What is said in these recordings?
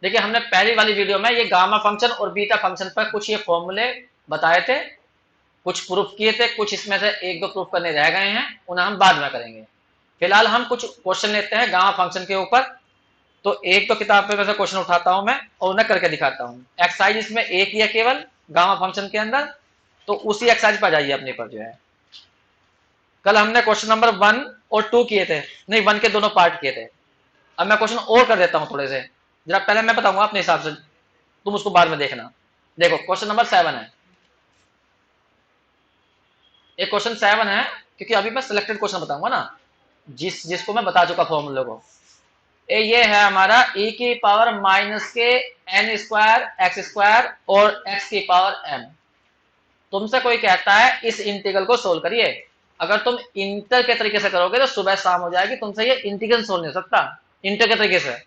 देखिए हमने पहली वाली वीडियो में ये गामा फंक्शन और बीटा फंक्शन पर कुछ ये फॉर्मूले बताए थे, कुछ प्रूफ किए थे, कुछ इसमें से एक दो प्रूफ करने रह गए हैं, उन्हें हम बाद में करेंगे। फिलहाल हम कुछ क्वेश्चन लेते हैं गामा फंक्शन के ऊपर। तो एक तो किताब पे वैसे क्वेश्चन उठाता हूं मैं और उन्हें करके दिखाता हूं। एक्सरसाइज इसमें एक ही है केवल गामा फंक्शन के अंदर, तो उसी एक्सरसाइज पर जाइए अपने पर जो है। कल हमने क्वेश्चन नंबर 1 और 2 किए थे, नहीं 1 के दोनों पार्ट किए थे। अब मैं क्वेश्चन और कर देता हूं थोड़े से, जरा पहले मैं बताऊंगा अपने हिसाब से, तुम उसको बाद में देखना। देखो क्वेश्चन नंबर 7 है, एक क्वेश्चन 7 है, क्योंकि अभी मैं सिलेक्टेड क्वेश्चन बताऊंगा ना, जिसको मैं बता चुका फॉर्मूले को। ये है हमारा e की पावर माइनस के n स्क्वायर एक्स स्क्वायर और x की पावर m। तुमसे कोई कहता है इस इंटीग्रल को सोल्व करिए। अगर तुम इंटर के तरीके से करोगे तो सुबह शाम हो जाएगी, तुमसे ये इंटीग्रल सोल्व नहीं हो सकता इंटर के तरीके से।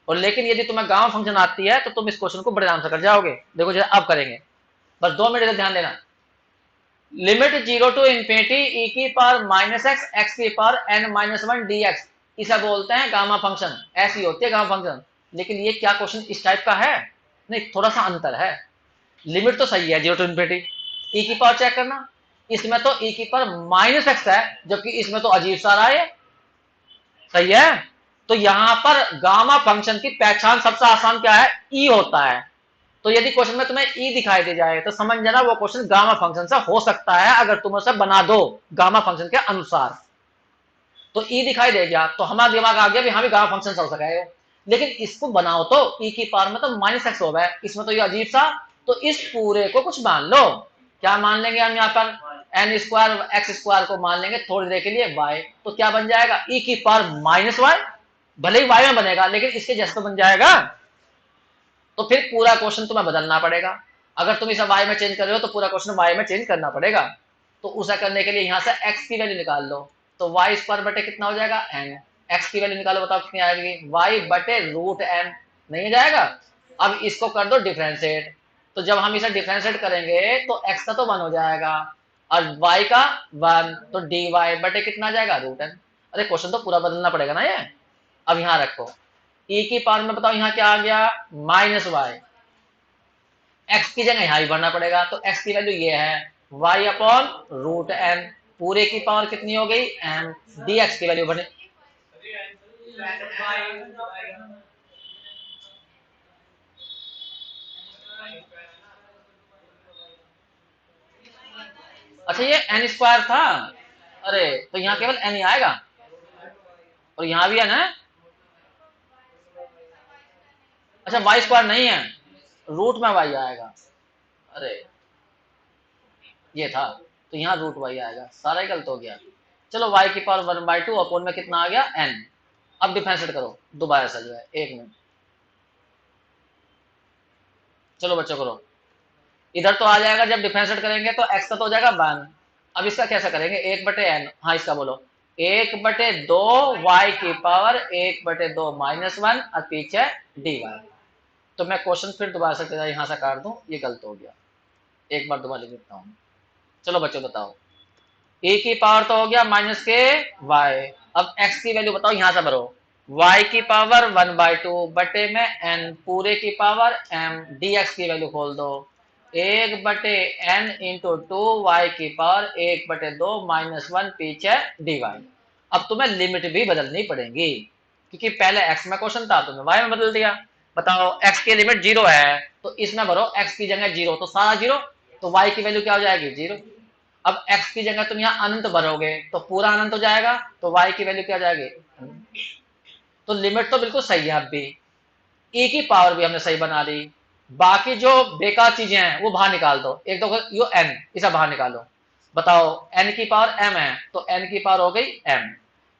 और लेकिन यदि तुम्हें गामा फंक्शन आती है तो तुम इस क्वेश्चन को बड़े आराम से कर जाओगे। देखो जरा अब करेंगे, बस 2 मिनट का ध्यान देना। लिमिट 0 टू इंफिनिटी e की पावर माइनस एक्स एक्स की पावर n माइनस 1 dx, इसे बोलते हैं गामा फंक्शन। ऐसी होती है गामा फंक्शन। लेकिन ये क्या क्वेश्चन इस टाइप का है? नहीं, थोड़ा सा अंतर है। लिमिट तो सही है 0 टू इंफिनिटी, e की पावर चेक करना, इसमें तो e की पावर माइनस एक्स है, जबकि इसमें तो अजीब सा रहा है। सही है। तो यहां पर गामा फंक्शन की पहचान सबसे आसान क्या है? ई होता है। तो यदि क्वेश्चन में तुम्हें ई दिखाई दे जाए तो समझ जाना वो क्वेश्चन गामा फंक्शन से हो सकता है, अगर तुम उसे बना दो गामा फंक्शन के अनुसार। तो ई दिखाई दे गया तो हमारा दिमाग आ गया भी हाँ भी गामा फंक्शन से हो सका है। लेकिन इसको बनाओ तो ई की पावर में तो माइनस एक्स होगा, इसमें तो ये अजीब सा। तो इस पूरे को कुछ मान लो। क्या मान लेंगे हम यहाँ पर? एन स्क्वायर एक्स स्क्वायर को मान लेंगे थोड़ी देर के लिए वाई। तो क्या बन जाएगा? ई की पावर माइनस वाई। भले ही वाई में बनेगा लेकिन इसके जैसे तो बन जाएगा। तो फिर पूरा क्वेश्चन तुम्हें बदलना पड़ेगा। अगर तुम इसे वाई में चेंज कर रहे हो तो पूरा क्वेश्चन वाई में चेंज करना पड़ेगा। तो उसे करने के लिए यहां से एक्स की वैल्यू निकाल लो। तो वाई स्क्वायर बटे कितना हो जाएगा? एन। एक्स की वैल्यू निकालो, बताओ कितनी आएगी? वाई बटे रूट एन। नहीं हो जाएगा? अब इसको कर दो डिफ्रेंशिएट। तो जब हम इसे डिफ्रेंशिएट करेंगे तो एक्स का तो 1 हो जाएगा और वाई का 1, तो डी वाई बटे कितना आ जाएगा? Root N. अरे क्वेश्चन तो पूरा बदलना पड़ेगा ना ये। अब यहां रखो, ई की पावर में बताओ यहाँ क्या आ गया? Minus Y. एक्स की जगह यहाँ भी भरना पड़ेगा, तो एक्स की वैल्यू ये है वाई अपॉन रूट एन। पूरे की पावर कितनी हो गई? एन। डी एक्स की वैल्यू बने। अच्छा ये एन स्क्वायर था, अरे तो यहाँ केवल एन ही आएगा और यहाँ भी है ना। अच्छा वाई स्क्वायर नहीं है, रूट में वाई आएगा। अरे ये था, तो यहाँ रूट वाई आएगा, सारा ही गलत हो गया। चलो वाई की पावर 1/2 अपॉन में कितना आ गया? एन। अब डिफरेंशिएट करो दोबारा से जो है, 1 मिनट। चलो बच्चों करो, इधर तो आ जाएगा जब डिफरेंशिएट करेंगे तो एक्स का तो हो जाएगा 1। अब इसका कैसे करेंगे? 1/n, हाँ इसका बोलो 1/2 वाई की पावर 1/2 माइनस 1 और पीछे डी वाई। तो मैं क्वेश्चन फिर दोबारा से यहां से काट दूं, ये गलत हो गया, एक बार दोबारा लिख देता हूँ। चलो बच्चों बताओ, ए की पावर तो हो गया माइनस के वाई। अब एक्स की वैल्यू बताओ यहां से भरो, y की पावर 1/2 बटे में n पूरे की पावर m। dx की वैल्यू खोल दो, 1/n इंटू 2 y की पावर 1/2 माइनस 1 पीछे dy। अब तुम्हें लिमिट भी बदलनी पड़ेगी, क्योंकि पहले x में क्वेश्चन था तुमने y में बदल दिया। बताओ x की लिमिट 0 है तो इसमें भरो x की जगह 0, तो सारा 0, तो y की वैल्यू क्या हो जाएगी? 0। अब x की जगह तुम यहाँ अनंत भरोगे तो पूरा अनंत हो जाएगा, तो y की वैल्यू क्या हो जाएगी? तो लिमिट तो बिल्कुल सही है। अब भी e की पावर भी हमने सही बना दी, बाकी जो बेकार चीजें हैं वो बाहर निकाल दो। एक तो यो n, इसे बाहर निकालो। बताओ n की पावर m है तो n की पावर हो गई m।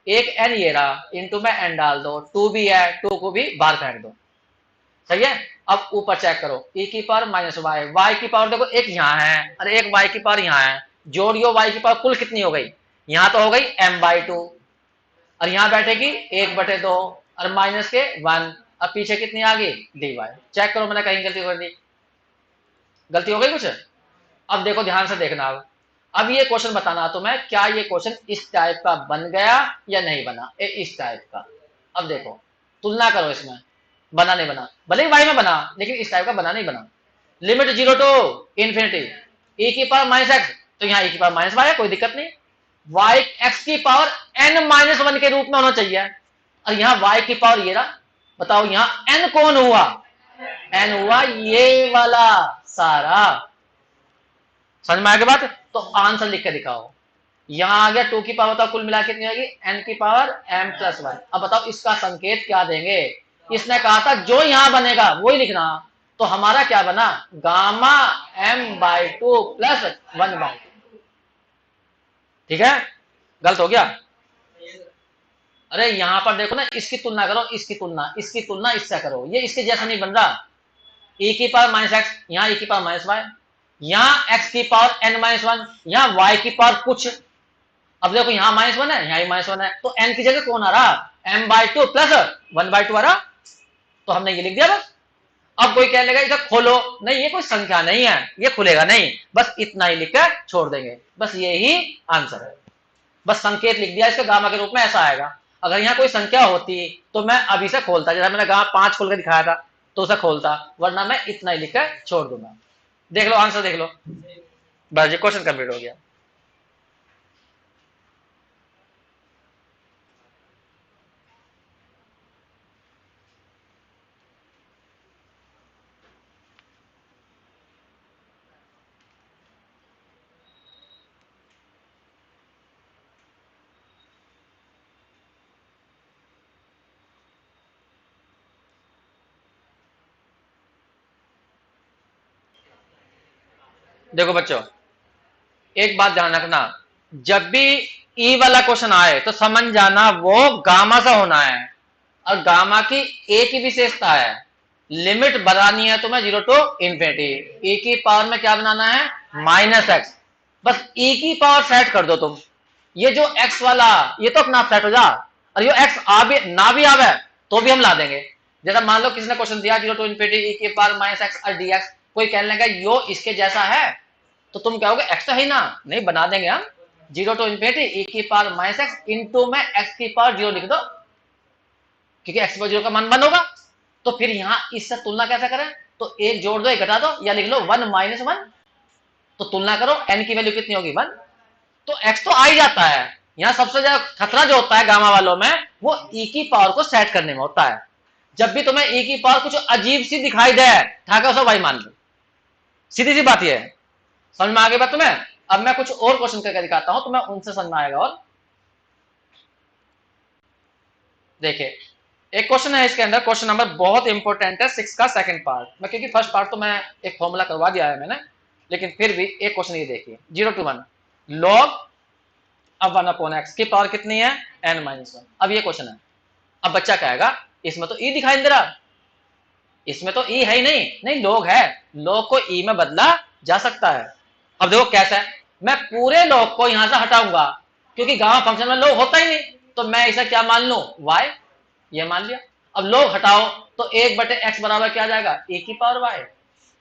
एक n ये रहा, इंटू में n डाल दो, 2 भी है 2 को भी बाहर फेंक दो। सही है। अब ऊपर चेक करो, e की पावर माइनस वाई, वाई की पावर देखो एक यहाँ है और एक y की पावर यहाँ है, जोड़ियो y की पावर कुल कितनी हो गई? यहाँ तो हो गई m/2 और यहाँ बैठेगी 1/2 और माइनस के 1। अब पीछे कितनी आ गई? dy। चेक करो मैंने कहीं गलती कर दी, गलती हो गई कुछ? अब देखो ध्यान से देखना। अब ये क्वेश्चन बताना तुम्हें, क्या ये क्वेश्चन इस टाइप का बन गया या नहीं बना? इस टाइप का। अब देखो तुलना करो इसमें, बना नहीं बना, भले ही वाई में बना लेकिन इस टाइप का बना नहीं बना। लिमिट 0 टू इन्फिनिटी e की पावर माइनस एक्स, तो यहाँ e की पावर माइनस वाई है, कोई दिक्कत नहीं। y x की पावर n माइनस वन के रूप में होना चाहिए, और यहाँ y की पावर ये रहा। बताओ यहाँ n कौन हुआ? n हुआ ये वाला सारा। समझ में आ गई बात? तो आंसर लिख के दिखाओ। यहां आ गया 2 की पावर, बताओ कुल मिला के कितनी आएगी? n की पावर m प्लस वन। अब बताओ इसका संकेत क्या देंगे? इसने कहा था जो यहां बनेगा वही लिखना, तो हमारा क्या बना? Gamma m/2 plus 1/2। ठीक है, गलत हो गया? अरे यहां पर देखो ना, इसकी तुलना करो, इसकी तुलना इससे करो, ये इसके जैसा नहीं बन रहा। e की पावर माइनस एक्स, यहाँ e की पावर माइनस वाई, यहाँ x की पावर n माइनस वन, यहाँ y की पावर कुछ। अब देखो यहाँ माइनस वन है, यहाँ ही माइनस वन है, तो n की जगह कौन आ रहा? m/2 प्लस 1/2 आ रहा। तो हमने ये लिख दिया बस। अब कोई कह लेगा इसे खोलो, नहीं ये कोई संख्या नहीं है, ये खुलेगा नहीं, बस इतना ही लिख कर छोड़ देंगे, बस ये ही आंसर है। बस संकेत लिख दिया इसके गामा के रूप में, ऐसा आएगा। अगर यहाँ कोई संख्या होती तो मैं अभी से खोलता, जैसा मैंने गामा 5 खोल कर दिखाया था तो उसे खोलता, वरना मैं इतना ही लिख कर छोड़ दूंगा। देख लो आंसर, देख लो, बस ये क्वेश्चन कंप्लीट हो गया। देखो बच्चों, एक बात ध्यान रखना, जब भी ई वाला क्वेश्चन आए तो समझ जाना वो गामा से होना है, और गामा की एक ही विशेषता है, लिमिट बनानी है तुम्हें 0 टू इन्फिनिटी। ई की पावर में क्या बनाना है? Minus x. बस ई की पावर सेट कर दो तुम, ये जो एक्स वाला ये तो अपना सेट हो जा, और ये एक्स आ भी ना भी आवे तो भी हम ला देंगे। जैसा मान लो किसी ने क्वेश्चन दिया 0 टू इन्फिनिटी ई की पावर माइनस एक्स और डी एक्स, कोई कहने लगा यो इसके जैसा है, तो तुम कहोगे एक्स तो है ना, नहीं बना देंगे हम 0 टू इन्फिनिटी ई की पावर माइनस एक्स इंटू में एक्स की पावर 0 लिख दो, क्योंकि एक्स पर 0 का मान 1 होगा। तो फिर यहां इससे तुलना कैसे करें? तो एक जोड़ दो, एक घटा दो, या लिख लो 1 माइनस 1। तो तुलना करो, n की वैल्यू कितनी होगी? 1। तो x तो आ ही जाता है। यहां सबसे ज्यादा खतरा जो होता है गामा वालों में, वो e की पावर को सेट करने में होता है। जब भी तुम्हें e की पावर कुछ अजीब सी दिखाई दे, ठाकर उसे y मान लो, सीधी सी बात यह है। समझ में आ गई बात तुम्हें? अब मैं कुछ और क्वेश्चन करके दिखाता हूं, तुम्हें उनसे समझ में आएगा। और देखिए, एक क्वेश्चन है इसके अंदर, क्वेश्चन नंबर बहुत इंपॉर्टेंट है 6 का सेकंड पार्ट में, क्योंकि फर्स्ट पार्ट तो मैं एक फॉर्मूला करवा दिया है मैंने, लेकिन फिर भी एक क्वेश्चन ये देखिए, 0 टू 1 लॉग अब 1 अपॉन एक्स की पावर कितनी है? n minus 1। अब ये क्वेश्चन है, अब बच्चा कहेगा इसमें तो e दिखाई दे रहा, इसमें तो e है ही नहीं। नहीं, लॉग है, लॉग को e में बदला जा सकता है। अब देखो कैसा है, मैं पूरे लॉग को यहां से हटाऊंगा, क्योंकि गामा फंक्शन में लॉग होता ही नहीं, तो मैं इसे क्या मान लू? y, ये मान लिया। अब लॉग हटाओ तो 1/x बराबर क्या आ जाएगा? e की पावर y।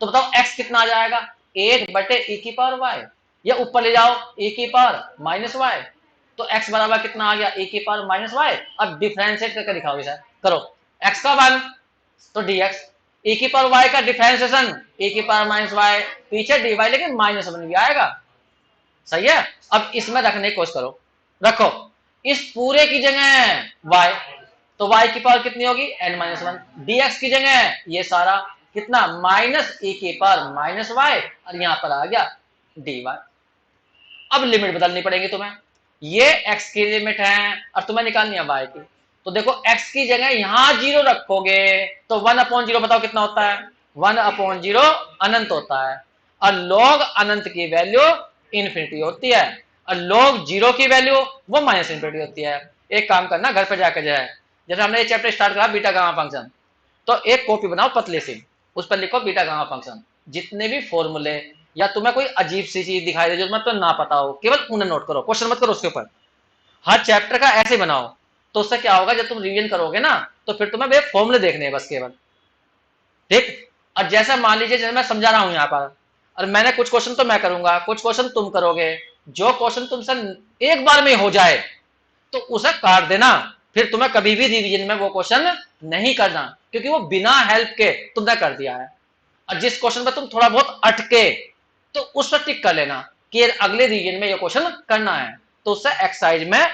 तो बताओ x कितना आ जाएगा? 1/e की पावर y। ये ऊपर ले जाओ, e की पावर माइनस y, तो x बराबर कितना आ गया? e की पावर माइनस y। अब डिफरेंशिएट करके दिखाओ, इसे करो, x का 1 तो dx, e की पावर y का डिफरेंशिएशन e की पावर माइनस y, पीछे dy लेकिन माइनस 1 भी आएगा। सही है? अब इसमें रखने की कोशिश करो, रखो इस पूरे की जगह y, तो y की पावर कितनी होगी? n minus 1। dx की जगह ये सारा कितना? माइनस e की पावर माइनस y, और यहां पर आ गया dy। अब लिमिट बदलनी पड़ेगी तुम्हें, ये x की लिमिट है और तुम्हें निकालनी है y की। तो देखो x की जगह यहां 0 रखोगे तो 1/0 बताओ कितना होता है? 1/0 अनंत होता है, और log अनंत की वैल्यू इन्फिनिटी होती है, और log 0 की वैल्यू वो माइनस इन्फिनिटी होती है। एक काम करना, घर पे जाकर जो है, जैसे हमने ये चैप्टर स्टार्ट करा बीटा गामा फंक्शन, तो एक कॉपी बनाओ पतले सी, उस पर लिखो बीटा गामा फंक्शन, जितने भी फॉर्मूले या तुम्हें कोई अजीब सी चीज दिखाई दे जो तुम्हें तो ना पता हो, केवल उन्हें नोट करो, क्वेश्चन मत करो उसके ऊपर। हर चैप्टर का ऐसे बनाओ, तो उससे क्या होगा, जब तुम रिवीजन करोगे ना तो फिर तुम्हें वे फॉर्मूले देखने हैं बस केवल। ठीक? और जैसा मान लीजिए जैसे मैं समझा रहा हूं यहाँ पर, और मैंने कुछ क्वेश्चन तो मैं करूंगा, कुछ क्वेश्चन तुम करोगे, जो क्वेश्चन तुमसे एक बार में हो जाए तो उसे काट देना, फिर तुम्हें कभी भी रिवीजन में वो क्वेश्चन नहीं करना, क्योंकि वो बिना हेल्प के तुमने कर दिया है। और जिस क्वेश्चन पर तुम थोड़ा बहुत अटके तो उस पर टिक कर लेना कि अगले रिवीजन में ये क्वेश्चन करना है, तो उससे एक्सरसाइज में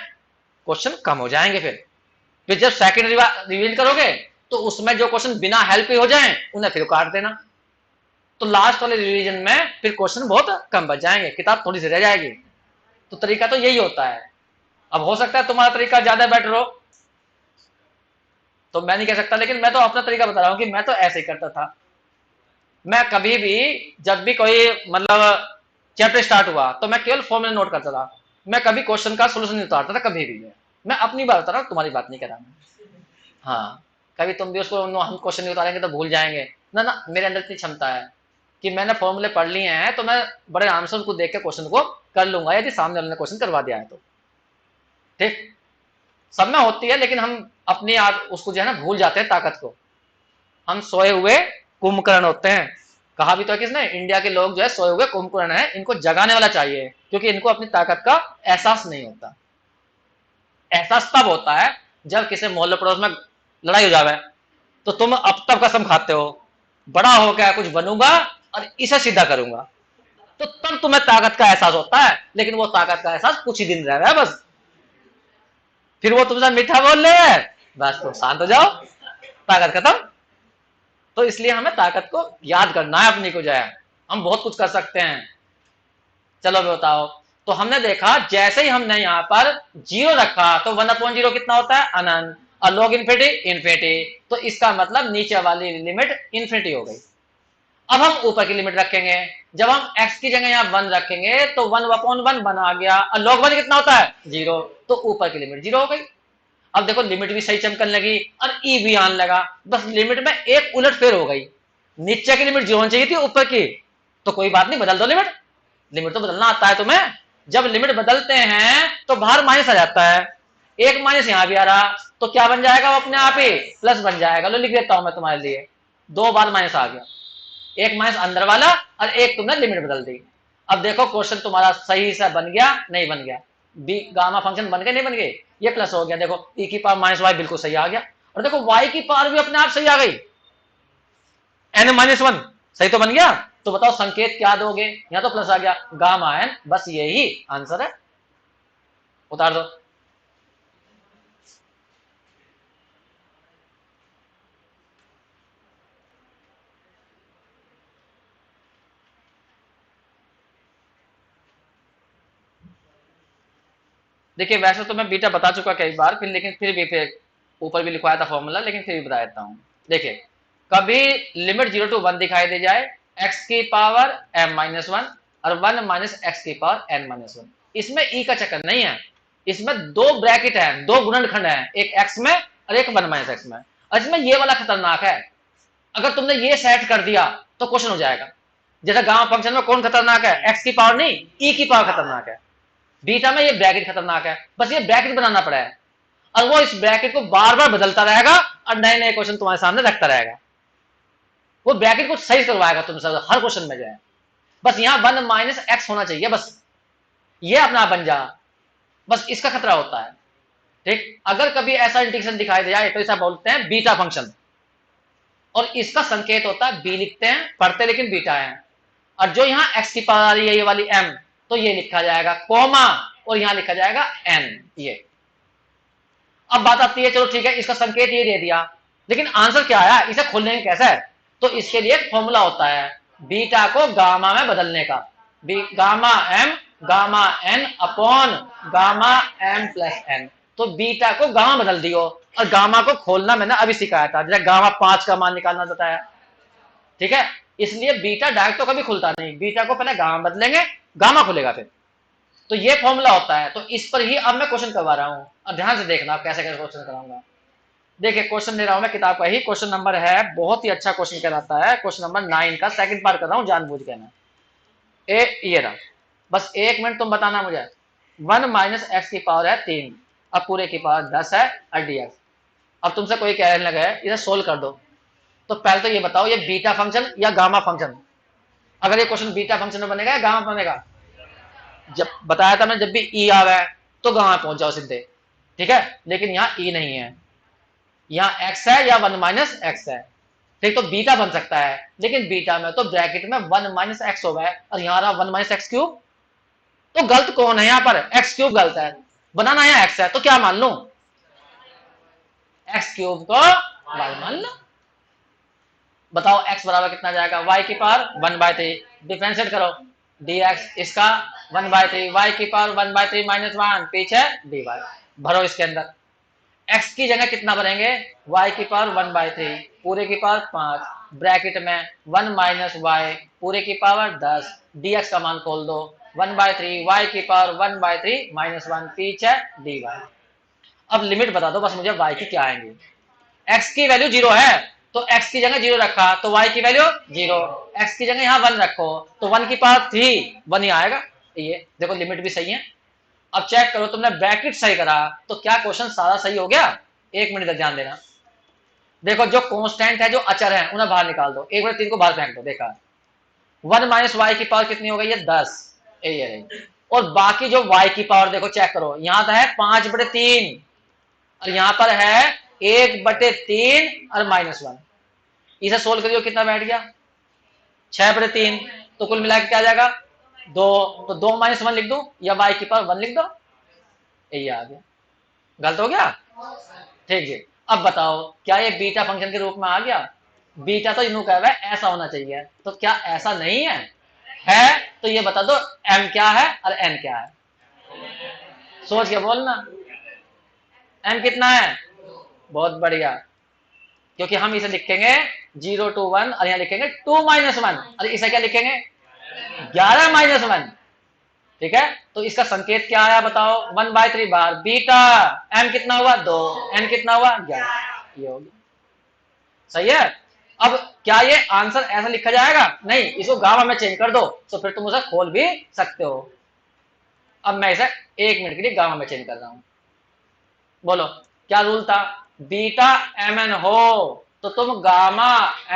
क्वेश्चन कम हो जाएंगे। फिर जब सेकंड रिवीजन करोगे तो उसमें जो क्वेश्चन बिना हेल्प के हो जाएं उन्हें फिर काट देना, तो लास्ट वाले रिवीजन में फिर क्वेश्चन बहुत कम बच जाएंगे, किताब थोड़ी सी रह जाएगी। तो तरीका तो यही होता है। अब हो सकता है तुम्हारा तरीका ज्यादा बेटर हो, तो मैं नहीं कह सकता, लेकिन मैं तो अपना तरीका बता रहा हूं कि मैं तो ऐसे ही करता था। मैं कभी भी जब भी कोई मतलब चैप्टर स्टार्ट हुआ तो मैं केवल फॉर्मूला नोट करता था, मैं कभी क्वेश्चन का सोल्यूशन नहीं उतारता था कभी भी। मैं अपनी बात बता रहा हूँ, तुम्हारी बात नहीं कर रहा मैं। हाँ, कभी तुम भी उसको हम क्वेश्चन नहीं उतारेंगे तो भूल जाएंगे ना, ना मेरे अंदर इतनी क्षमता है कि मैंने फॉर्मूले पढ़ लिए हैं तो मैं बड़े आराम से उनको देख के क्वेश्चन को कर लूंगा, यदि सामने वाले ने क्वेश्चन करवा दिया है तो। ठीक, सब में होती है, लेकिन हम अपनी उसको जो है ना भूल जाते हैं ताकत को। हम सोए हुए कुंभकर्ण होते हैं, कहा भी तो है किसने, इंडिया के लोग जो है सोए हुए कुंभकर्ण है, इनको जगाने वाला चाहिए, क्योंकि इनको अपनी ताकत का एहसास नहीं होता। एहसास तब होता है जब किसी मोहल्ले पड़ोस में लड़ाई हो जावे, तो तुम अब तब कसम खाते हो बड़ा हो गया कुछ बनूंगा और इसे सीधा करूंगा, तो तब तुम्हें ताकत का एहसास होता है। लेकिन वो ताकत का एहसास कुछ ही दिन रह रहा है बस, फिर वो तुमसे मीठा बोल रहे हैं, बस तुम शांत हो जाओ, ताकत खत्म। तो इसलिए हमें ताकत को याद करना है अपनी को, जो है हम बहुत कुछ कर सकते हैं। चलो बताओ, तो हमने देखा जैसे ही हमने यहाँ पर जीरो रखा तो 1/0 कितना होता है, अनंत, और लॉग इन्फिनिटी इन्फिनिटी, तो इसका मतलब नीचे वाली लिमिट इन्फिनिटी हो गई। अब हम ऊपर की लिमिट रखेंगे, जब हम x की जगह यहाँ 1 रखेंगे तो 1/1 1 आ गया, और log 1 कितना होता है 0, तो ऊपर की लिमिट 0 हो गई। अब देखो लिमिट भी सही चमकने लगी और ई भी आने लगा, बस लिमिट में एक उलट फेर हो गई, नीचे की लिमिट 0 होनी चाहिए थी ऊपर की, तो कोई बात नहीं, बदल दो लिमिट। लिमिट तो बदलना आता है तुम्हें, जब लिमिट बदलते हैं तो बाहर माइनस आ जाता है, एक माइनस यहां भी आ रहा, तो क्या बन जाएगा, वो अपने आप ही प्लस बन जाएगा। लो लिख देता हूं मैं तुम्हारे लिए, 2 बार माइनस आ गया, एक माइनस अंदर वाला और एक तुमने लिमिट बदल दी। अब देखो क्वेश्चन तुम्हारा सही से बन गया नहीं बन गया, बी गामा फंक्शन बन गए नहीं बन गए, ये प्लस हो गया, देखो e की पावर माइनस वाई बिल्कुल सही आ गया, और देखो y की पावर भी अपने आप सही आ गई, n-1 सही तो बन गया। तो बताओ संकेत क्या दोगे, यहां तो प्लस आ गया, गामा n, बस यही आंसर है, उतार दो। देखिए वैसे तो मैं बीटा बता चुका कई बार, फिर लेकिन फिर भी फिर ऊपर भी लिखवाया था फॉर्मूला, लेकिन फिर भी बता देता हूँ। देखिए कभी लिमिट 0 to 1 दिखाई दे जाए, x की पावर m-1 और 1 माइनस एक्स की पावर n-1, इसमें e का चक्कर नहीं है, इसमें दो ब्रैकेट है, दो गुणनखंड है, एक x में और एक 1 माइनस एक्स में, और इसमें ये वाला खतरनाक है, अगर तुमने ये सेट कर दिया तो क्वेश्चन हो जाएगा। जैसे गामा फंक्शन में कौन खतरनाक है, x की पावर नहीं, e की पावर खतरनाक है, बीटा में ये ब्रैकेट खतरनाक है, बस ये ब्रैकेट बनाना पड़ा है, और वो इस ब्रैकेट को बार बार बदलता रहेगा और नए नए क्वेश्चन तुम्हारे सामने रखता रहेगा, वो ब्रैकेट को सही करवाएगा तुमसे हर क्वेश्चन में जो है, बस यहाँ 1 माइनस एक्स होना चाहिए, बस ये अपना बन जा, बस इसका खतरा होता है। ठीक, अगर कभी ऐसा इंटीग्रेशन दिखाई दे जाए तो ऐसा बोलते हैं बीटा फंक्शन, और इसका संकेत होता है बी, लिखते हैं पढ़ते लेकिन बीटा है, और जो यहाँ एक्स की पावर आ रही है ये वाली m, तो ये लिखा जाएगा कॉमा, और यहां लिखा जाएगा n, ये। अब बात आती है, चलो ठीक है इसका संकेत ये दे दिया, लेकिन आंसर क्या आया, इसे खोलने में कैसे है, तो इसके लिए एक फॉर्मूला होता है बीटा को गामा में बदलने का, gamma m gamma n upon gamma m plus n, तो बीटा को गामा बदल दियो, और गामा को खोलना मैंने अभी सिखाया था, जैसे गामा 5 का मान निकालना बताया, ठीक है, इसलिए बीटा डायरेक्ट तो कभी खुलता नहीं, बीटा को पहले गामा बदलेंगे, गामा खुलेगा फिर, तो ये फॉर्मूला होता है। तो इस पर ही अब मैं क्वेश्चन करवा रहा हूं, और ध्यान से देखना आप कैसे कैसे क्वेश्चन कराऊंगा। देखिए क्वेश्चन ले रहा हूं मैं किताब का ही, क्वेश्चन नंबर है, बहुत ही अच्छा क्वेश्चन कहलाता है, क्वेश्चन नंबर 9 का सेकंड पार्ट कर रहा हूं जानबूझ के मैं, ये रहा, बस 1 मिनट तुम बताना मुझे, 1 माइनस एक्स की पावर है 3, अब पूरे की पावर 10 है और dx। अब तुमसे कोई कहने लगा है इसे सोल्व कर दो, तो पहले तो ये बताओ ये बीटा फंक्शन या गामा फंक्शन, अगर ये क्वेश्चन बीटा फंक्शन में बनेगा या गामा बनेगा, जब बताया था मैं जब भी ई आ रहा है तो गामा पहुंच जाओ सीधे, ठीक है, लेकिन यहाँ ई नहीं है, यहाँ एक्स है या 1 माइनस एक्स है। ठीक, तो बीटा बन सकता है, लेकिन बीटा में तो ब्रैकेट में 1 माइनस एक्स होगा और यहाँ रहा 1 माइनस एक्स क्यूब। तो गलत कौन है यहाँ पर? एक्स क्यूब गलत है, बनाना यहाँ एक्स है, तो क्या मान लू? एक्स क्यूब को वाई मान लो। बताओ एक्स बराबर कितना जाएगा? वाई की पावर 1/3, डिफरेंशिएट करो dx इसका 1/3, वाई की पावर 1/3 माइनस 1 पीछे dy, भरो इसके अंदर। x की जगह कितना भरेंगे? y की पावर 1/3 पूरे की पावर 5 ब्रैकेट में 1 माइनस वाई पूरे की पावर 10, dx का मान खोल दो 1/3 y की पावर 1/3 माइनस 1 पीछे dy। अब लिमिट बता दो बस मुझे y की क्या आएंगी। x की वैल्यू 0 है तो x की जगह 0 रखा तो y की वैल्यू 0, x की जगह यहाँ 1 रखो तो 1 की पावर 3 1 ही आएगा। ये देखो लिमिट भी सही है। अब चेक करो तुमने ब्रैकेट सही करा तो क्या क्वेश्चन सारा सही हो गया? एक मिनट तक ध्यान देना। देखो जो कांस्टेंट है, जो अचर है, उन्हें बाहर निकाल दो, 1/3 को बाहर फेंक दो। देखा 1 माइनस वाई की पावर कितनी हो गई है? 10, ये रही। और बाकी जो y की पावर देखो चेक करो, यहाँ तो है 5/3 और यहाँ पर है 1/3 और -1। इसे सोल्व करियो कितना बैठ गया? 6/3। तो कुल मिला के क्या आ जाएगा? 2। तो 2 माइनस 1 लिख दो या y की पावर 1 लिख दो, यही आ गया। गलत हो गया? ठीक है। अब बताओ क्या ये बीटा फंक्शन के रूप में आ गया? बीटा तो इन्हों कह रहा है ऐसा होना चाहिए, तो क्या ऐसा नहीं है? है तो ये बता दो m क्या है और n क्या है? सोच के बोलना। m कितना है? बहुत बढ़िया, क्योंकि हम इसे लिखेंगे 0 to 1 और यहाँ लिखेंगे 2 माइनस 1 और इसे क्या लिखेंगे? 11 माइनस 1। ठीक है, तो इसका संकेत क्या आया बताओ? 1/3 बार बीटा, m कितना हुआ? 2, n कितना हुआ? 11। ये हो गया, सही है। अब क्या ये आंसर ऐसा लिखा जाएगा? नहीं, इसको गामा में चेंज कर दो तो फिर तुम उसे खोल भी सकते हो। अब मैं इसे 1 मिनट के लिए गामा में चेंज कर रहा हूं। बोलो क्या रूल था? बीटा mn हो तो तुम gamma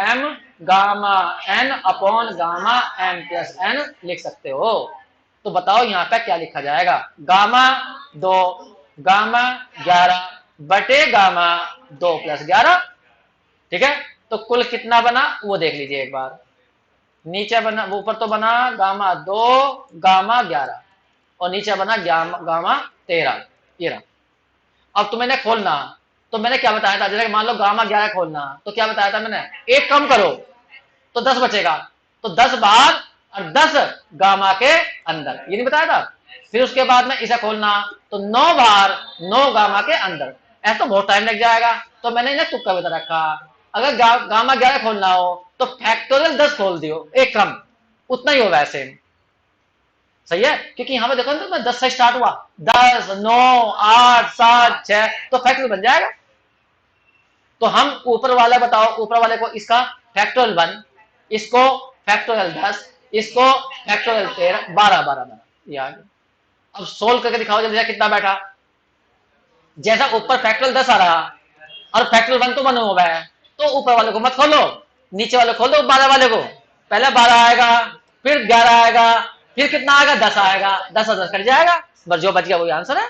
m gamma n upon gamma m plus n लिख सकते हो। तो बताओ यहाँ पे क्या लिखा जाएगा? गामा 2 गामा 11 बटे गामा 2 प्लस 11। ठीक है, तो कुल कितना बना वो देख लीजिए एक बार। नीचे बना, ऊपर तो बना गामा 2 गामा 11 और नीचे बना गामा 13। ये रहा। अब तुम्हें खोलना, तो मैंने क्या बताया था? जैसे मान लो गामा 11 खोलना, तो क्या बताया था मैंने? एक कम करो तो 10 बचेगा, तो 10 बाहर और 10 गामा के अंदर, ये नहीं बताया था? फिर उसके बाद में इसे खोलना तो 9 बाहर 9 गामा के अंदर। ऐसा तो बहुत टाइम लग जाएगा, तो मैंने इन्हें तुक्का बता रखा। अगर गामा 11 खोलना हो तो फैक्टोरियल 10 खोल दियो, एक कम, उतना ही हो वैसे। सही है, क्योंकि यहां पर देखो ना 10 से स्टार्ट हुआ, 10 9 8 7 6 तो फैक्टोरियल बन जाएगा। तो हम ऊपर वाला बताओ, ऊपर वाले को इसका फैक्टोरियल 1, इसको फैक्टोरियल 10, इसको फैक्टोरियल 13, 12 12 12। यार अब सोल्व करके दिखाओ जल्दी, कितना बैठा? जैसा ऊपर फैक्टोरियल 10 आ रहा और फैक्टोरियल 1 तो बना हुआ है, तो ऊपर वाले को मत खोलो, नीचे वाले खोल दो 12 वाले को। पहले 12 आएगा, फिर 11 आएगा, फिर कितना आएगा? 10 आएगा, 10 और 10 कट जाएगा, बस जो बच गया वही आंसर है।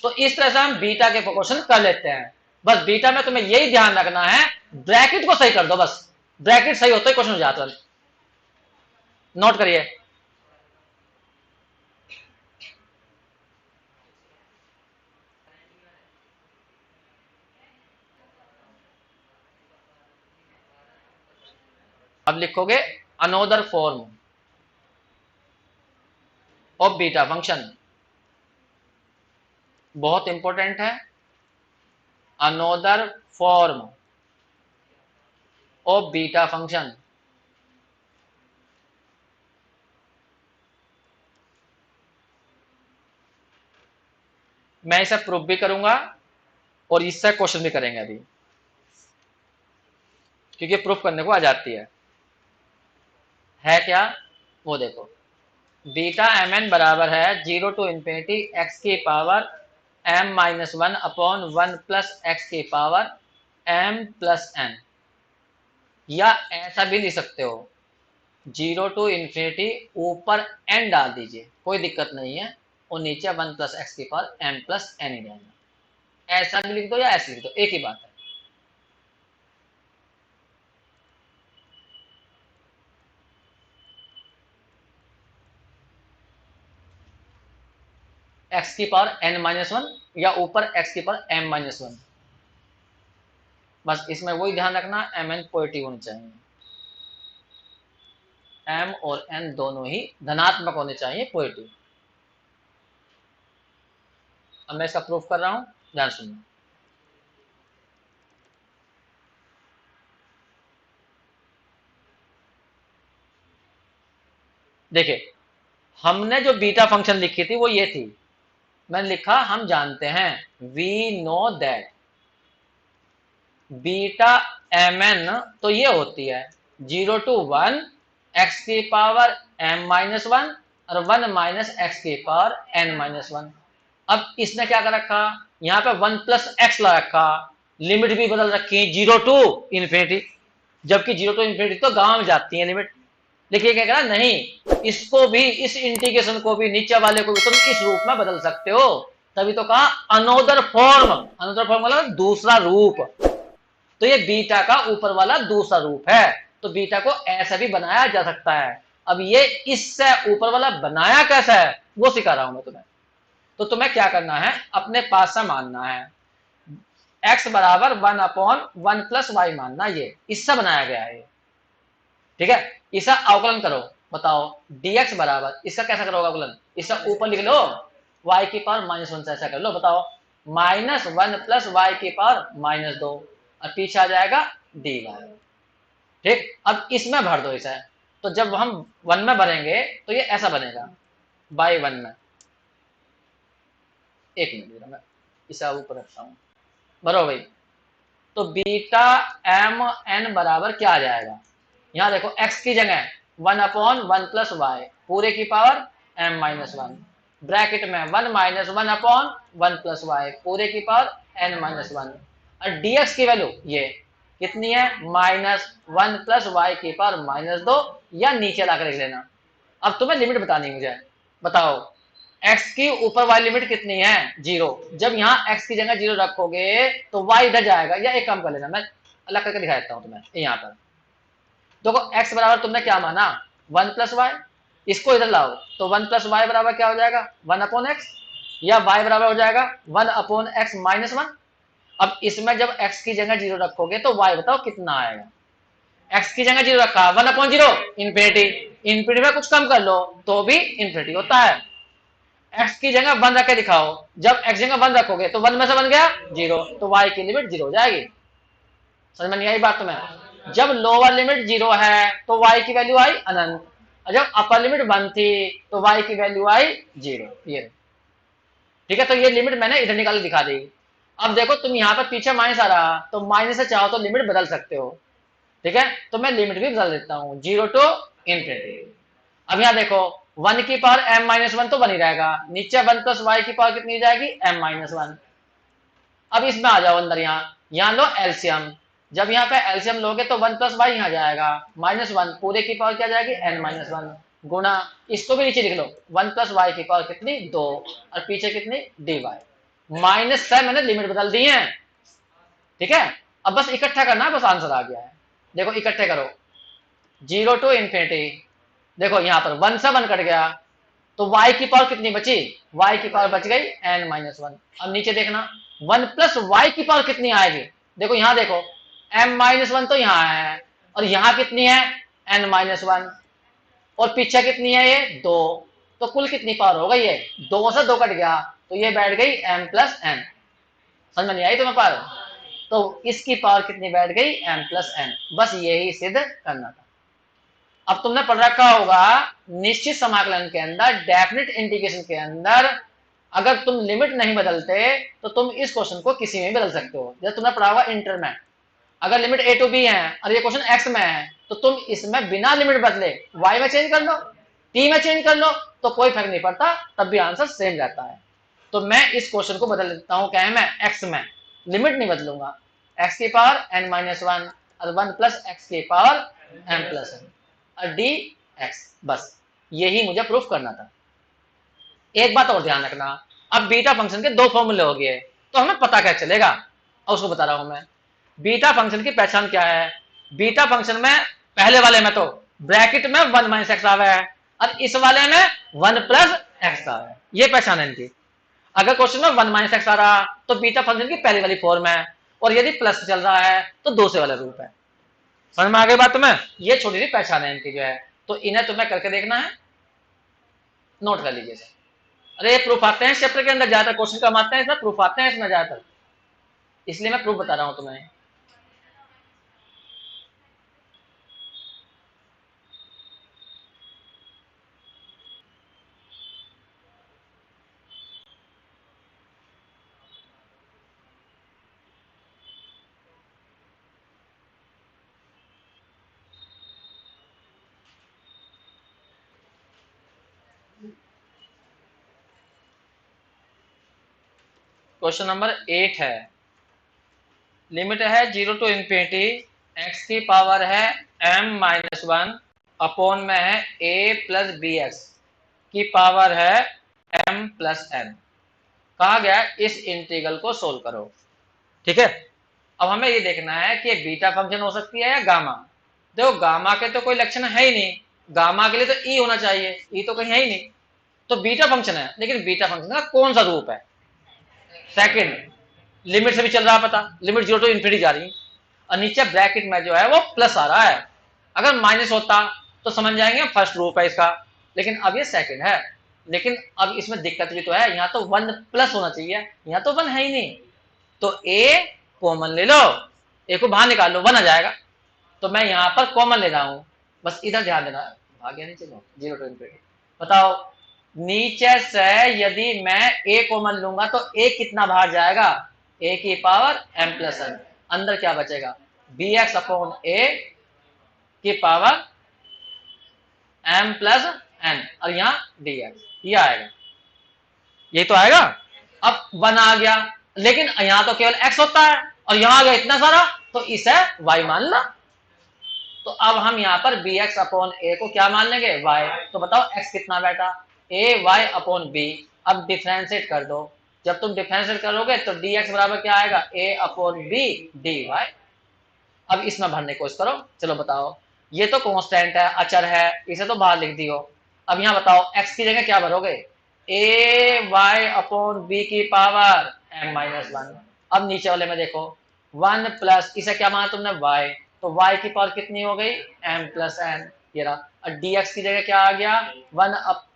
तो इस तरह से हम बीटा के क्वेश्चन कर लेते हैं। बस बीटा में तुम्हें यही ध्यान रखना है, ब्रैकेट को सही कर दो, बस ब्रैकेट सही होता है क्वेश्चन हो जाता है। नोट करिए। अब लिखोगे another form of beta function, बहुत इंपॉर्टेंट है। Another form of beta function. मैं इसे प्रूफ भी करूंगा और इससे क्वेश्चन भी करेंगे अभी, क्योंकि प्रूफ करने को आ जाती है क्या? वो देखो, बीटा एम एन बराबर है 0 टू इंफिनिटी एक्स की power m-1 upon 1 plus x की पावर m प्लस n। या ऐसा भी लिख सकते हो 0 टू इंफिनिटी ऊपर n डाल दीजिए, कोई दिक्कत नहीं है, और नीचे 1 प्लस एक्स की पावर एम प्लस एन ही रहेगा। ऐसा भी लिख दो या ऐसे लिख दो, एक ही बात है। एक्स की पावर एन माइनस वन या ऊपर एक्स की पावर एम माइनस वन। बस इसमें वही ध्यान रखना, एम एन पॉजिटिव होने चाहिए, एम और एन दोनों ही धनात्मक होने चाहिए, पॉजिटिव। अब मैं इसका प्रूफ कर रहा हूं, ध्यान सुनिए। देखिए, हमने जो बीटा फंक्शन लिखी थी वो ये थी, मैंने लिखा हम जानते हैं, we know that beta m n तो ये होती है 0 to 1 एक्स की पावर एम माइनस वन और 1 माइनस एक्स की पावर एन माइनस वन। अब इसने क्या कर रखा, यहाँ पे 1 प्लस एक्स लगा रखा, लिमिट भी बदल रखी 0 टू इन्फिनिटी, जबकि 0 टू इन्फिनिटी तो गांव में जाती है लिमिट। देखिए क्या कह रहा, नहीं इसको भी, इस इंटीग्रेशन को भी, नीचे वाले को भी तुम इस रूप में बदल सकते हो। तभी तो कहा अनोदर फॉर्म, अनोदर फॉर्म मतलब दूसरा रूप। तो ये बीटा का ऊपर वाला दूसरा रूप है, तो बीटा को ऐसा भी बनाया जा सकता है। अब ये इससे ऊपर वाला बनाया कैसा है वो सिखा रहा हूं मैं तुम्हें। तो तुम्हें क्या करना है, अपने पास से मानना है x बराबर 1/1 प्लस वाई मानना, ये इससे बनाया गया है। ठीक है, इसका अवकलन करो, बताओ dx बराबर, इसका कैसा करोगे अवकलन, इसका ऊपर लिख लो y की पावर -1 से, ऐसा कर लो, बताओ -1 प्लस वाई की पावर -2 और पीछे आ जाएगा dy। ठीक, अब इसमें भर दो इसे, तो जब हम 1 में भरेंगे तो ये ऐसा बनेगा बाई 1 में। एक मिनट मैं इसे ऊपर रखता हूं, भरो भाई। तो बीटा एम एन बराबर क्या आ जाएगा, यहां देखो x की जगह 1/1 प्लस वाई पूरे की power m minus one, bracket में 1 माइनस 1/1 प्लस वाई पूरे की पावर n माइनस वन, और dx की वैल्यू ये कितनी है, -1 प्लस वाई की पावर -2, या नीचे लाकर लिख लेना। अब तुम्हें लिमिट बतानी मुझे, बताओ x की ऊपर वाली लिमिट कितनी है, 0। जब यहाँ x की जगह 0 रखोगे तो y इधर जाएगा, या एक काम कर लेना, मैं अलग करके दिखा देता हूँ तुम्हें। यहाँ पर देखो x बराबर तुमने क्या माना 1 प्लस वाई, इसको इधर लाओ तो 1 प्लस वाई बराबर क्या हो जाएगा 1/x, या y बराबर हो जाएगा 1/x माइनस वन। अब इसमें जब x की जगह 0 रखोगे तो y बताओ कितना आएगा, x की जगह 0 रखा 1/0 इन्फिनिटी, इन्फिनिटी में कुछ कम कर लो तो भी इन्फिनिटी होता है। x की जगह 1 रख के दिखाओ, जब x जगह 1 रखोगे तो 1 में से बन गया 0, तो y की लिमिट 0 हो जाएगी। समझ में नहीं आई बात तुम्हें, जब लोअर लिमिट 0 है तो y की वैल्यू आई अनंत, और जब अपर लिमिट 1 थी तो y की वैल्यू आई 0। ये ठीक है, तो ये लिमिट मैंने इधर निकाल के दिखा दी। अब देखो तुम यहाँ पर पीछे माइनस आ रहा, तो माइनस से चाहो तो लिमिट बदल सकते हो। ठीक है, तो मैं लिमिट भी बदल देता हूँ 0 टू इन्फिनिटी। अब यहाँ देखो 1 की पावर m माइनस वन तो बनी रहेगा, नीचे 1 प्लस वाई की पावर कितनी जाएगी m माइनस वन। अब इसमें आ जाओ अंदर, यहाँ लो एलसीएम, जब यहाँ पे एलसीएम लोगे तो 1 प्लस वाई यहाँ जाएगा -1 पूरे की पावर क्या जाएगी n माइनस वन, गुणा इसको भी नीचे लिख लो 1 प्लस वाई की पावर कितनी 2, और पीछे कितनी dy, माइनस से मैंने लिमिट बदल दी है। ठीक है, अब बस इकट्ठा करना है, बस आंसर आ गया है। देखो इकट्ठे करो 0 टू इन्फिनिटी, देखो यहाँ पर 1 से 1 कट गया तो y की पावर कितनी बची, y की पावर बच गई n माइनस वन। अब नीचे देखना 1 प्लस वाई की पावर कितनी आएगी, देखो यहाँ देखो m माइनस वन तो यहाँ है, और यहाँ कितनी है n माइनस वन, और पीछे कितनी है ये 2, तो कुल कितनी पावर हो गई है, 2 से 2 कट गया तो ये बैठ गई m प्लस n। समझ में नहीं आई तुम्हें पावर, तो इसकी पावर कितनी बैठ गई m प्लस n, बस यही सिद्ध करना था। अब तुमने पढ़ रखा होगा निश्चित समाकलन के अंदर, डेफिनेट इंटीग्रेशन के अंदर, अगर तुम लिमिट नहीं बदलते तो तुम इस क्वेश्चन को किसी में भी बदल सकते हो। जैसे तुमने पढ़ा होगा इंटर में, अगर लिमिट a टू b है और ये क्वेश्चन x में है तो तुम इसमें बिना लिमिट बदले y में चेंज कर लो, t में चेंज कर लो, तो कोई फर्क नहीं पड़ता, तब भी आंसर सेम रहता है। तो मैं इस क्वेश्चन को बदल देता हूँ, क्या है, मैं x में लिमिट नहीं बदलूंगा, x की पावर n माइनस वन और 1 प्लस एक्स की पावर m प्लस n और dx, बस यही मुझे प्रूफ करना था। एक बात और ध्यान रखना, अब बीटा फंक्शन के दो फॉर्मूले हो गए, तो हमें पता क्या चलेगा, और उसको बता रहा हूं मैं। बीटा फंक्शन की पहचान क्या है? बीटा फंक्शन में पहले वाले में तो ब्रैकेट में 1 माइनस एक्स आवा है, और इस वाले में 1 प्लस एक्स आवा है, ये पहचान है इनकी। अगर क्वेश्चन में 1 माइनस एक्स आ रहा तो बीटा फंक्शन की पहली वाली फॉर्म है, और यदि प्लस चल रहा है तो दूसरे वाला रूप है। समझ में आ गई बात तुम्हें? ये छोटी सी पहचान है इनकी जो है, तो इन्हें तुम्हें करके देखना है, नोट कर लीजिए। अरे प्रूफ आते हैं चैप्टर के अंदर, ज्यादातर क्वेश्चन कम आते हैं, इसमें प्रूफ आते हैं इसमें ज्यादातर, इसलिए मैं प्रूफ बता रहा हूं तुम्हें। क्वेश्चन नंबर 8 है, लिमिट है 0 टू इंफिनिटी, एक्स की पावर है m-1 अपॉन में है a प्लस बी एक्स की पावर है m प्लस n। कहा गया इस इंटीग्रल को सोल्व करो। ठीक है, अब हमें ये देखना है कि बीटा फंक्शन हो सकती है या गामा। देखो गामा के तो कोई लक्षण है ही नहीं, गामा के लिए तो ई होना चाहिए, ई तो कहीं है ही नहीं, तो बीटा फंक्शन है, लेकिन बीटा फंक्शन का कौन सा रूप है? सेकंड, लिमिट से भी चल रहा है पता, लिमिट 0 टू इन्फिनिटी जा रही है, और नीचे ब्रैकेट में जो है वो प्लस आ रहा है। अगर माइनस होता तो समझ जाएंगे फर्स्ट रूप है इसका, लेकिन अब ये सेकंड है। लेकिन अब इसमें दिक्कत भी तो है, यहाँ तो 1 प्लस होना चाहिए, यहाँ तो 1 है ही नहीं, तो ए कॉमन ले लो, ए को बाहर निकाल लो, 1 आ जाएगा, तो मैं यहाँ पर कॉमन ले रहा हूँ, बस इधर ध्यान देना। भाग्य नहीं चलो 0 टू इन्फिनिटी, बताओ नीचे से यदि मैं ए कॉमन लूंगा तो ए कितना बाहर जाएगा? ए की पावर m प्लस n, अंदर क्या बचेगा? बी एक्स अपॉन ए की पावर m प्लस n, और यहाँ डी एक्स, ये आएगा, ये तो आएगा। अब 1 आ गया, लेकिन यहाँ तो केवल x होता है, और यहाँ आ गया इतना सारा, तो इसे y मान ला। तो अब हम यहाँ पर बी एक्स अपॉन ए को क्या मान लेंगे? y। तो बताओ x कितना बैठा? ए वाई अपॉन बी। अब डिफ्रेंशिएट कर दो, जब तुम डिफ्रेंशिएट करोगे तो dx बराबर क्या आएगा? a upon b d y. अब इसमें भरने की कोशिश करो, चलो बताओ, ये तो कांस्टेंट है, अचर है, इसे तो बाहर लिख दियो। अब यहाँ बताओ x की जगह क्या भरोगे? ए वाई अपॉन बी की पावर m-1। अब नीचे वाले में देखो 1 प्लस, इसे क्या माना तुमने? y, तो y की पावर कितनी हो गई? m प्लस n, ये रहा। और dx की जगह क्या आ गया? 1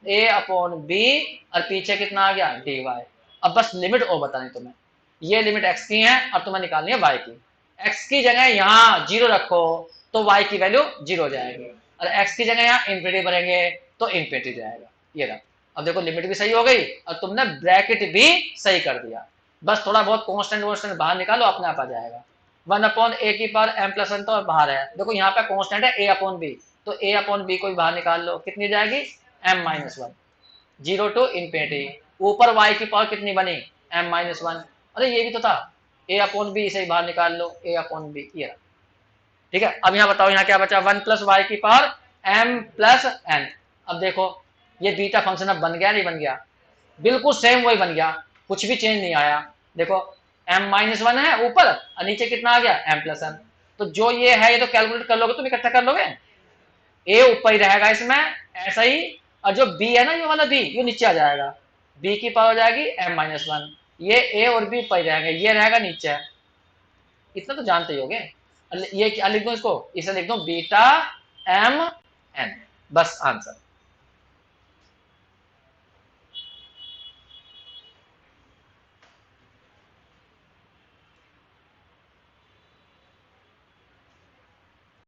a अपॉन b, और पीछे कितना आ गया? dy। अब बस लिमिट और बतानी तुम्हें, ये लिमिट x की है और तुम्हें निकालनी है y की। x की जगह यहाँ 0 रखो तो y की वैल्यू 0 हो जाएगी, और x की जगह यहाँ इन्फिनिटी भरेंगे तो इन्फिनिटी जाएगा, ये रहा। अब देखो लिमिट भी सही हो गई और तुमने ब्रैकेट भी सही कर दिया, बस थोड़ा बहुत कॉन्स्टेंट वॉन्स्टेंट बाहर निकालो, अपने आप आ जाएगा। 1 अपॉन ए की पावर m प्लस n तो बाहर है, देखो यहाँ पे कॉन्स्टेंट है a अपॉन बी, तो a अपॉन बी को भी बाहर निकाल लो, कितनी जाएगी? m-1, 0 to infinity. ऊपर y की पावर कितनी बनी? m-1। अरे ये भी तो था, a अपॉन बी, इसे बाहर निकाल लो, a अपॉन बी, ये रहा। ठीक है, अब यहाँ बताओ, यहाँ क्या बचा? 1 प्लस वाई की पावर m प्लस n। अब देखो ये बीटा फंक्शन अब बन गया नहीं बन गया? बिल्कुल सेम वही बन गया, कुछ भी चेंज नहीं आया। देखो m-1 है ऊपर, और नीचे कितना आ गया? m plus n। तो जो ये है ये तो कैलकुलेट कर लोगे, तुम इकट्ठा कर लोगे, a ऊपर ही रहेगा इसमें ऐसा ही, और जो b है ना, ये वाला b, ये नीचे आ जाएगा, b की पावर हो जाएगी m-1, ये a और b ऊपर ही रहेंगे, ये रहेगा नीचे। इतना तो जानते ही होगे। ये क्या लिख दो इसको? इसे लिख दो बीटा m n, बस आंसर।